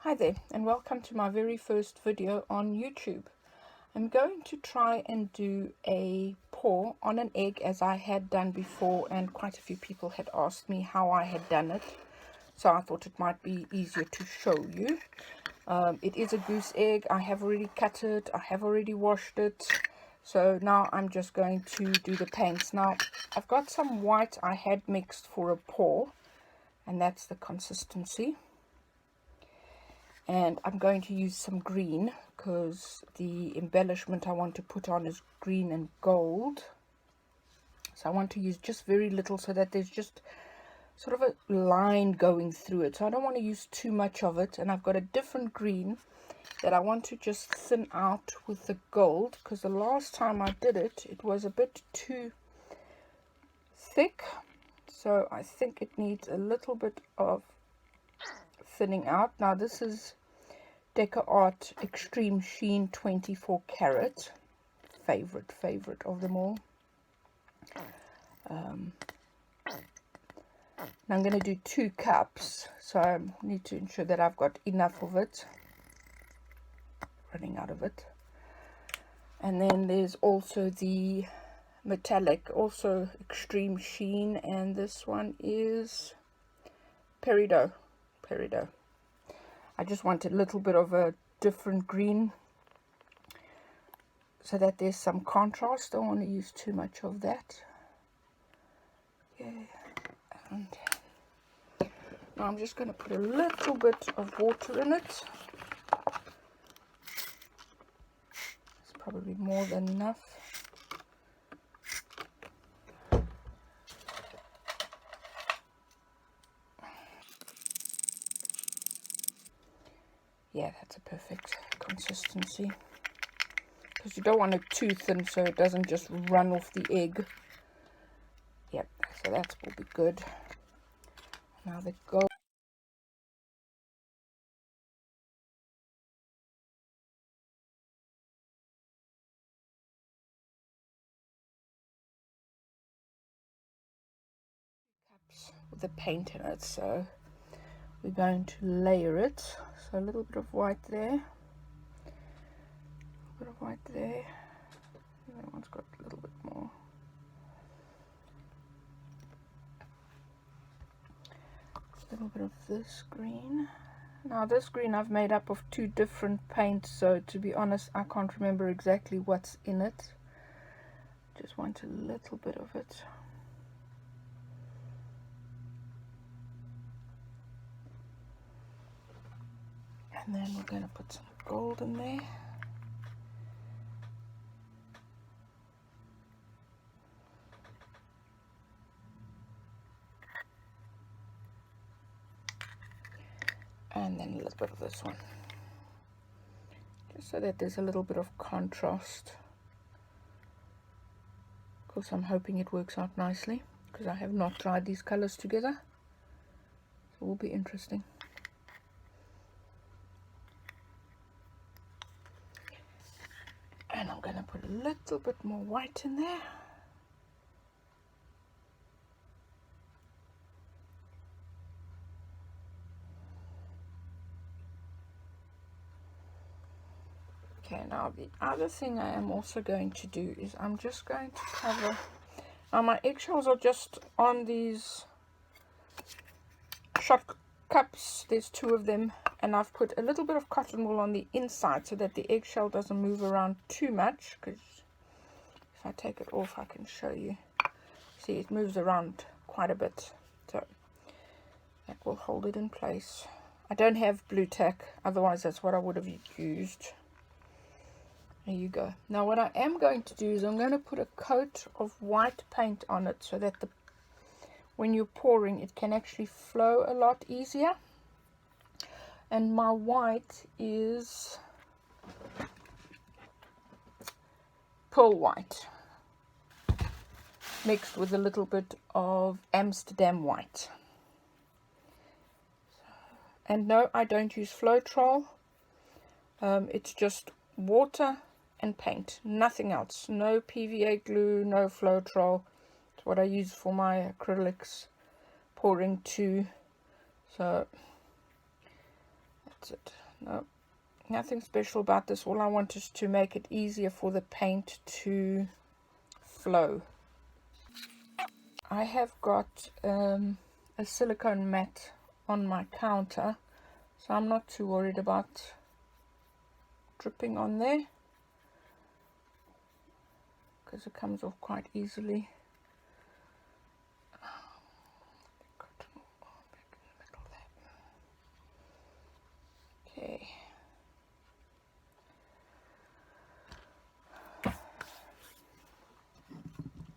Hi there, and welcome to my very first video on YouTube. I'm going to try and do a pour on an egg as I had done before, and quite a few people had asked me how I had done it, so I thought it might be easier to show you. It is a goose egg. I have already cut it, I have already washed it, so now I'm just going to do the paints. Now I've got some white I had mixed for a pour, and that's the consistency. And I'm going to use some green because the embellishment I want to put on is green and gold. So I want to use just very little so that there's just sort of a line going through it. So I don't want to use too much of it. And I've got a different green that I want to just thin out with the gold, because the last time I did it, it was a bit too thick. So I think it needs a little bit of thinning out. Now this is Deca Art Extreme Sheen 24 Carat, favorite of them all. And I'm going to do 2 cups, so I need to ensure that I've got enough of it. Running out of it. And then there's also the metallic, also Extreme Sheen, and this one is Peridot. I just want a little bit of a different green so that there's some contrast. Don't want to use too much of that. Okay. And now I'm just going to put a little bit of water in it. It's probably more than enough. Yeah, that's a perfect consistency, because you don't want it too thin so it doesn't just run off the egg. Yep, so that will be good. Now the gold. Cups with the paint in it, so we're going to layer it. So a little bit of white there, a bit of white there, and that one's got a little bit more. A little bit of this green. Now this green I've made up of 2 different paints, so to be honest I can't remember exactly what's in it. Just want a little bit of it. And then we're going to put some gold in there. And then a little bit of this one. Just so that there's a little bit of contrast. Of course I'm hoping it works out nicely, because I have not tried these colors together. So it will be interesting. And I'm going to put a little bit more white in there. Okay, now the other thing I am also going to do is I'm just going to cover. Now my eggshells are just on these shot cups. There's 2 of them, and I've put a little bit of cotton wool on the inside so that the eggshell doesn't move around too much, because if I take it off I can show you. See, it moves around quite a bit, so that will hold it in place. I don't have blue tack, otherwise that's what I would have used. There you go. Now what I am going to do is I'm going to put a coat of white paint on it so that when you're pouring it can actually flow a lot easier. And my white is pearl white mixed with a little bit of Amsterdam white. And no, I don't use Floetrol. It's just water and paint, nothing else. No PVA glue, no Floetrol. It's what I use for my acrylics pouring too. So That's it. No, nothing special about this. All I want is to make it easier for the paint to flow. I have got a silicone mat on my counter, so I'm not too worried about dripping on there, because it comes off quite easily. Okay.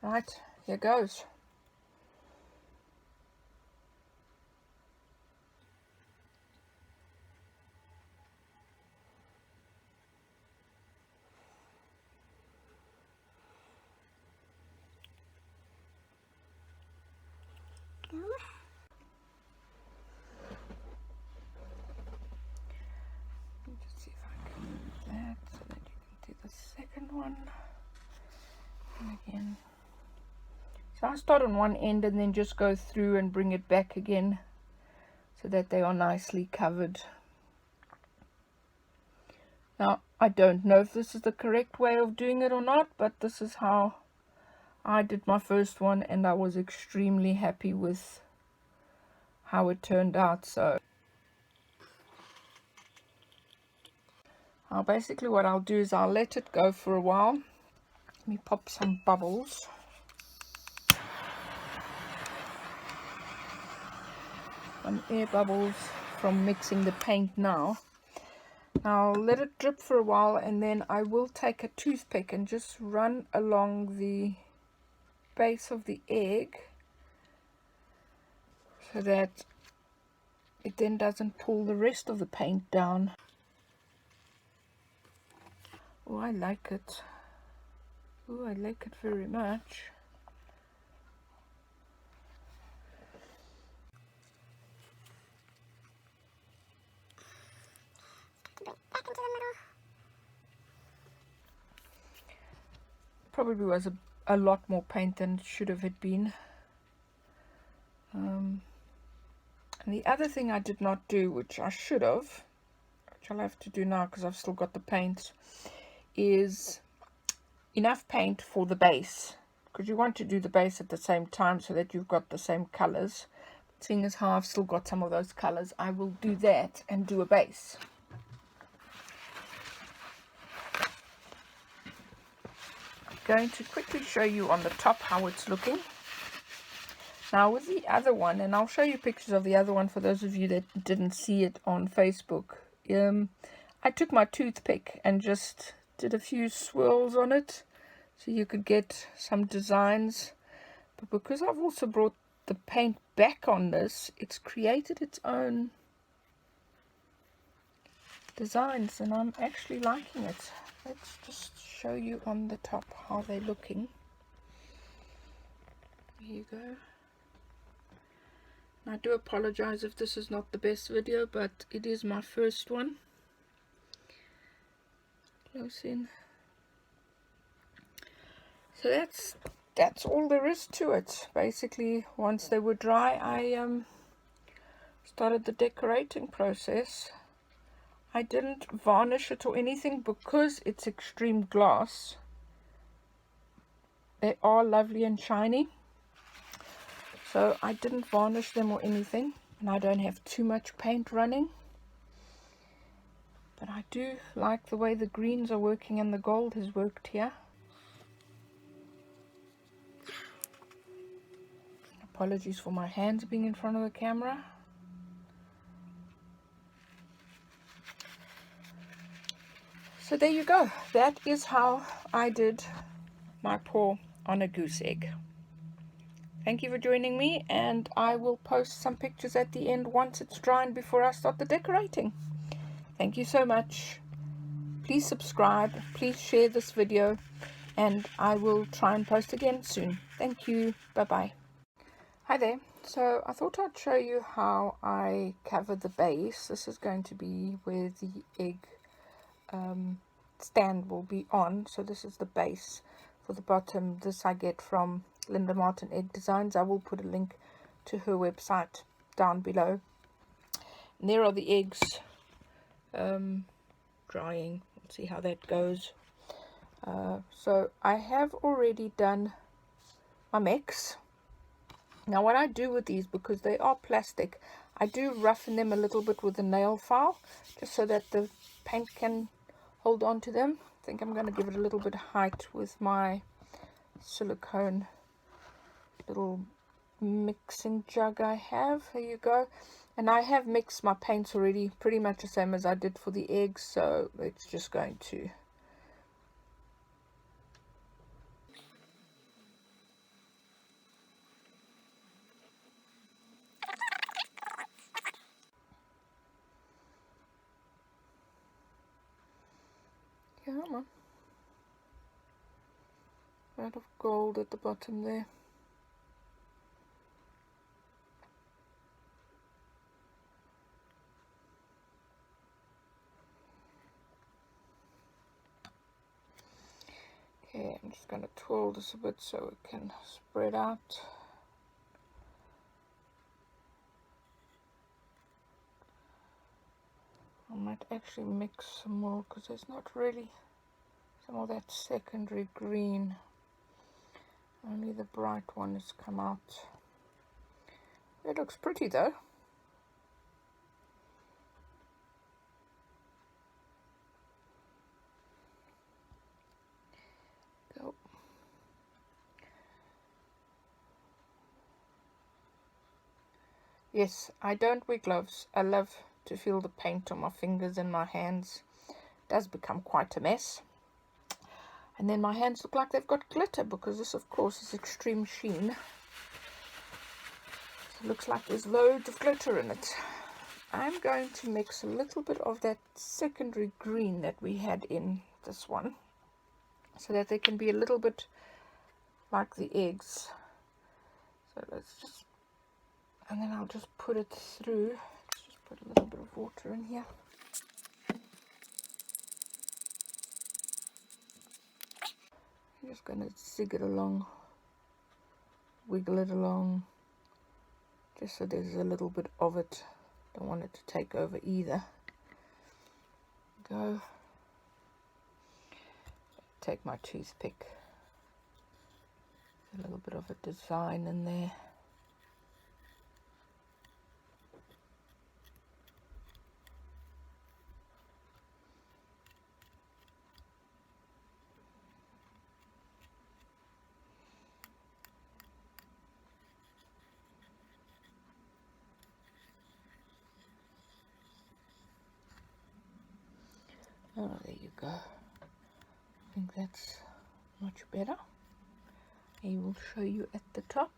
Right, here goes. Just see if I can move that so that you can do the second one. And again. So I start on one end and then just go through and bring it back again so that they are nicely covered. Now, I don't know if this is the correct way of doing it or not, but this is how I did my first one, and I was extremely happy with how it turned out. So basically what I'll do is I'll let it go for a while. Let me pop some bubbles. Some air bubbles from mixing the paint now. Now I'll let it drip for a while, and then I will take a toothpick and just run along the base of the egg so that it then doesn't pull the rest of the paint down. Oh, I like it. Oh, I like it very much. Back into the middle. Probably was a lot more paint than it should have been. And the other thing I did not do, which I should have, which I'll have to do now because I've still got the paint, is enough paint for the base, because you want to do the base at the same time so that you've got the same colors. Seeing as how I've still got some of those colors, I will do that and do a base. I'm going to quickly show you on the top how it's looking. Now with the other one, and I'll show you pictures of the other one for those of you that didn't see it on Facebook. I took my toothpick and just did a few swirls on it so you could get some designs. But because I've also brought the paint back on this, it's created its own designs, and I'm actually liking it. Let's just show you on the top how they're looking. Here you go. I do apologize if this is not the best video, but it is my first one. Close in. So that's all there is to it. Basically, once they were dry, I started the decorating process. I didn't varnish it or anything because it's extreme glass. They are lovely and shiny. So I didn't varnish them or anything, and I don't have too much paint running. But I do like the way the greens are working and the gold has worked here. Apologies for my hands being in front of the camera. So there you go. That is how I did my pour on a goose egg. Thank you for joining me, and I will post some pictures at the end once it's dry and before I start the decorating. Thank you so much. Please subscribe, please share this video, and I will try and post again soon. Thank you. Bye-bye. Hi there. So I thought I'd show you how I cover the base. This is going to be where the egg stand will be on. So this is the base for the bottom. This I get from Linda Martin Egg Designs. I will put a link to her website down below. And there are the eggs drying. Let's see how that goes. So I have already done my mix. Now what I do with these, because they are plastic, I do roughen them a little bit with a nail file, just so that the paint can hold on to them. I think I'm going to give it a little bit of height with my silicone little mixing jug I have. Here you go. And I have mixed my paints already, pretty much the same as I did for the eggs, so it's just going to come on. Out of gold at the bottom there. Okay, I'm just going to twirl this a bit so it can spread out. I might actually mix some more because there's not really some of that secondary green. Only the bright one has come out. It looks pretty though. Go. Yes, I don't wear gloves. I love to feel the paint on my fingers and my hands. It does become quite a mess. And then my hands look like they've got glitter, because this of course is extreme sheen. It looks like there's loads of glitter in it. I'm going to mix a little bit of that secondary green that we had in this one, so that they can be a little bit like the eggs. So let's just, and then I'll just put it through. Let's just put a little bit of water in here. I'm just going to zig it along, wiggle it along, just so there's a little bit of it. Don't want it to take over either. Go. Take my toothpick. A little bit of a design in there. Oh, there you go. I think that's much better. I will show you at the top.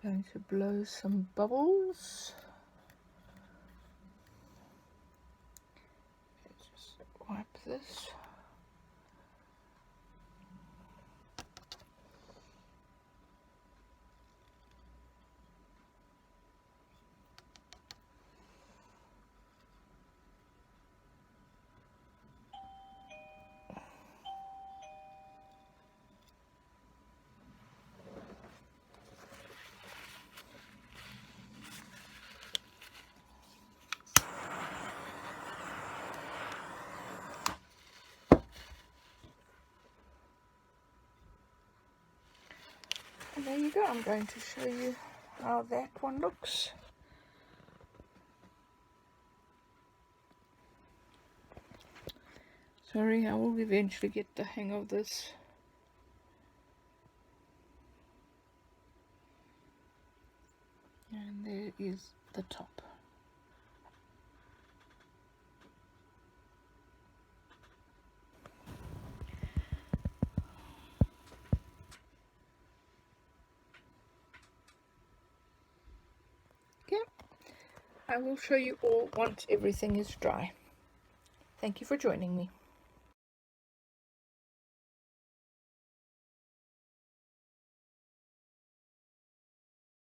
Going to blow some bubbles. Let's just wipe this. And there you go. I'm going to show you how that one looks. Sorry, I will eventually get the hang of this. And there is the top. Okay, I will show you all once everything is dry. Thank you for joining me.